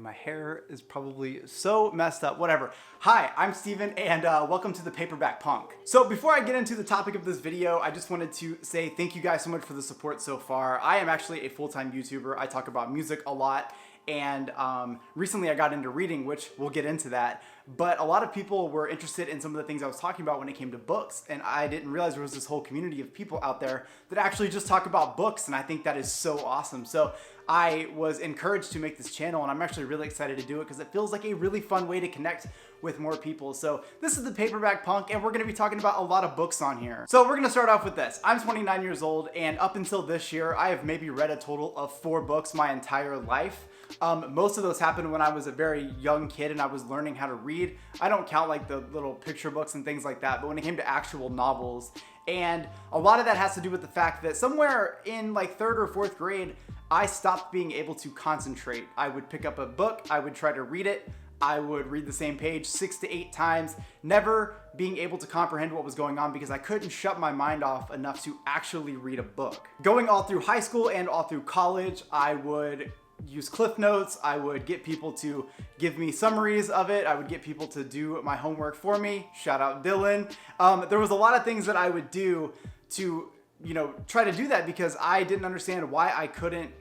My hair is probably so messed up, whatever. Hi, I'm Steven and welcome to the Paperback Punk. So before I get into the topic of this video, I just wanted to say thank you guys so much for the support so far. I am actually a full-time YouTuber. I talk about music a lot, and recently I got into reading, which we'll get into that. But a lot of people were interested in some of the things I was talking about when it came to books, and I didn't realize there was this whole community of people out there that actually just talk about books, and I think that is so awesome. So I was encouraged to make this channel, and I'm actually really excited to do it because it feels like a really fun way to connect with more people. So this is the Paperback Punk, and we're going to be talking about a lot of books on here. So we're going to start off with this. I'm 29 years old, and up until this year, I have maybe read a total of 4 books my entire life. Most of those happened when I was a very young kid and I was learning how to read. I don't count like the little picture books and things like that, but when it came to actual novels, and a lot of that has to do with the fact that somewhere in like 3rd or 4th grade, I stopped being able to concentrate. I would pick up a book, I would try to read it, I would read the same page 6 to 8 times, never being able to comprehend what was going on because I couldn't shut my mind off enough to actually read a book. Going all through high school and all through college, I would use Cliff Notes. I would get people to give me summaries of it. I would get people to do my homework for me. Shout out Dylan. There was a lot of things that I would do to, try to do that because I didn't understand why I couldn't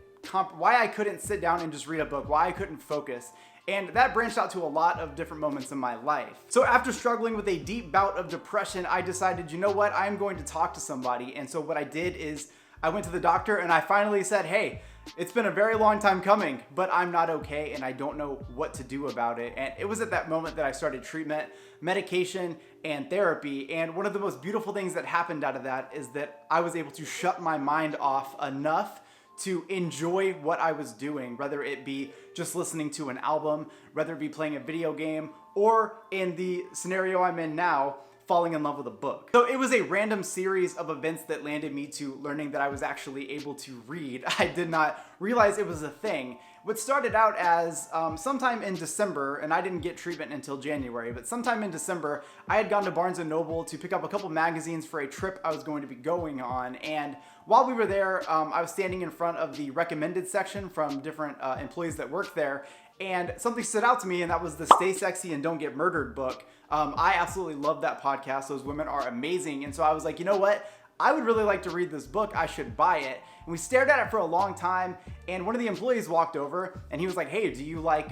sit down and just read a book, why I couldn't focus. And that branched out to a lot of different moments in my life. So after struggling with a deep bout of depression, I decided, you know what, I'm going to talk to somebody. And so what I did is I went to the doctor and I finally said, hey, it's been a very long time coming, but I'm not okay and I don't know what to do about it. And it was at that moment that I started treatment, medication, and therapy. And one of the most beautiful things that happened out of that is that I was able to shut my mind off enough to enjoy what I was doing, whether it be just listening to an album, whether it be playing a video game, or in the scenario I'm in now, falling in love with a book. So it was a random series of events that landed me to learning that I was actually able to read. I did not realize it was a thing. What started out as sometime in December, and I didn't get treatment until January, but sometime in December, I had gone to Barnes & Noble to pick up a couple magazines for a trip I was going to be going on. And while we were there, I was standing in front of the recommended section from different employees that worked there, and something stood out to me, and that was the Stay Sexy and Don't Get Murdered book. I absolutely love that podcast. Those women are amazing. And so I was like, you know what? I would really like to read this book. I should buy it. And we stared at it for a long time. And one of the employees walked over and he was like, hey, do you like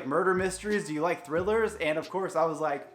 murder mysteries? Do you like thrillers? And of course I was like,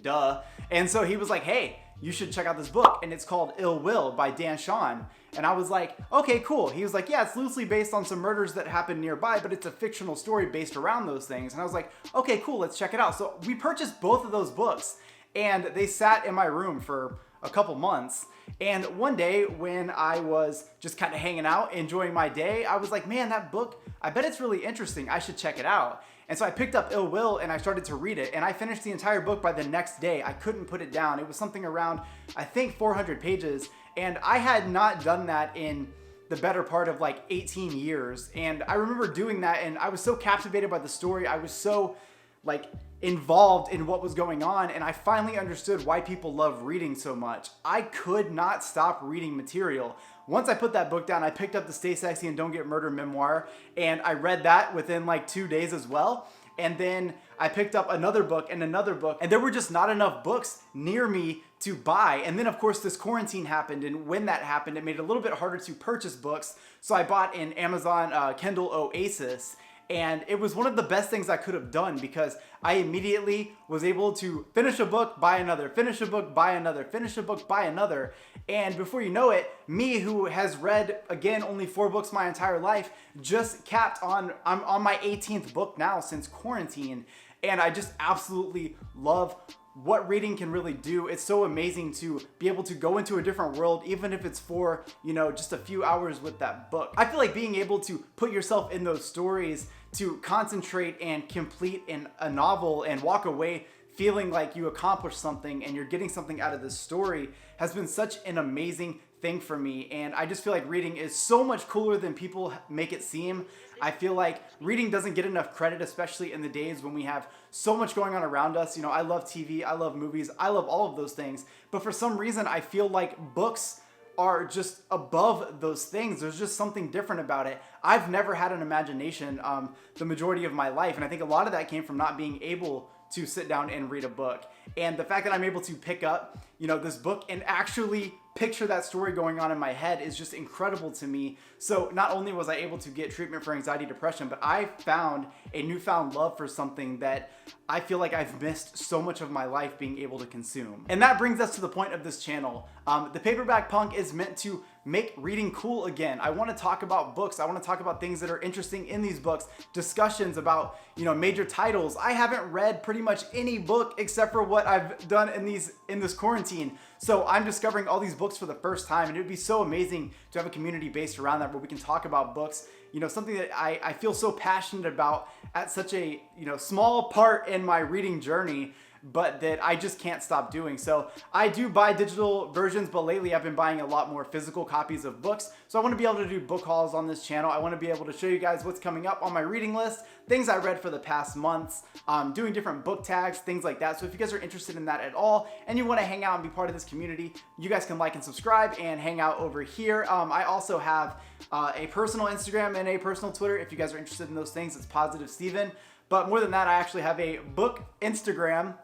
duh. And so he was like, hey, you should check out this book. And it's called Ill Will by Dan Shawn. And I was like, okay, cool. He was like, yeah, it's loosely based on some murders that happened nearby, but it's a fictional story based around those things. And I was like, okay, cool, let's check it out. So we purchased both of those books and they sat in my room for a couple months. And one day when I was just kind of hanging out, enjoying my day, I was like, man, that book, I bet it's really interesting. I should check it out. And so I picked up Ill Will and I started to read it, and I finished the entire book by the next day. I couldn't put it down. It was something around, I think, 400 pages, and I had not done that in the better part of like 18 years. And I remember doing that, and I was so captivated by the story. I was so like involved in what was going on, and I finally understood why people love reading so much. I could not stop reading material. Once I put that book down, I picked up the Stay Sexy and Don't Get Murdered memoir, and I read that within like 2 days as well. And then I picked up another book, and there were just not enough books near me to buy. And then of course this quarantine happened, and when that happened, it made it a little bit harder to purchase books. So I bought an Amazon Kindle Oasis, and it was one of the best things I could have done because I immediately was able to finish a book, buy another, finish a book, buy another, finish a book, buy another. And before you know it, me who has read, again, only 4 books my entire life, just I'm on my 18th book now since quarantine. And I just absolutely love what reading can really do. It's so amazing to be able to go into a different world, even if it's for, just a few hours with that book. I feel like being able to put yourself in those stories, to concentrate and complete a novel and walk away feeling like you accomplished something and you're getting something out of this story, has been such an amazing thing for me. And I just feel like reading is so much cooler than people make it seem. I feel like reading doesn't get enough credit, especially in the days when we have so much going on around us. I love TV, I love movies, I love all of those things. But for some reason, I feel like books are just above those things. There's just something different about it. I've never had an imagination the majority of my life, and I think a lot of that came from not being able to sit down and read a book. And the fact that I'm able to pick up, this book and actually picture that story going on in my head is just incredible to me. So not only was I able to get treatment for anxiety, depression, but I found a newfound love for something that I feel like I've missed so much of my life being able to consume. And that brings us to the point of this channel. The Paperback Punk is meant to make reading cool again. I want to talk about books. I want to talk about things that are interesting in these books, discussions about, major titles. I haven't read pretty much any book except for what I've done in this quarantine. So I'm discovering all these books for the first time, and it would be so amazing to have a community based around that where we can talk about books, something that I feel so passionate about at such a, small part in my reading journey, but that I just can't stop doing. So I do buy digital versions, but lately I've been buying a lot more physical copies of books. So I want to be able to do book hauls on this channel. I want to be able to show you guys what's coming up on my reading list, things I read for the past months, doing different book tags, things like that. So if you guys are interested in that at all and you want to hang out and be part of this community, you guys can like and subscribe and hang out over here. I also have a personal Instagram and a personal Twitter. If you guys are interested in those things, it's Positive Steven. But more than that, I actually have a bookstagram,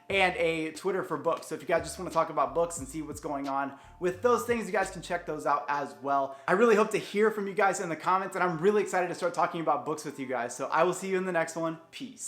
and a Twitter for books. So if you guys just want to talk about books and see what's going on with those things, you guys can check those out as well. I really hope to hear from you guys in the comments, and I'm really excited to start talking about books with you guys. So I will see you in the next one. Peace.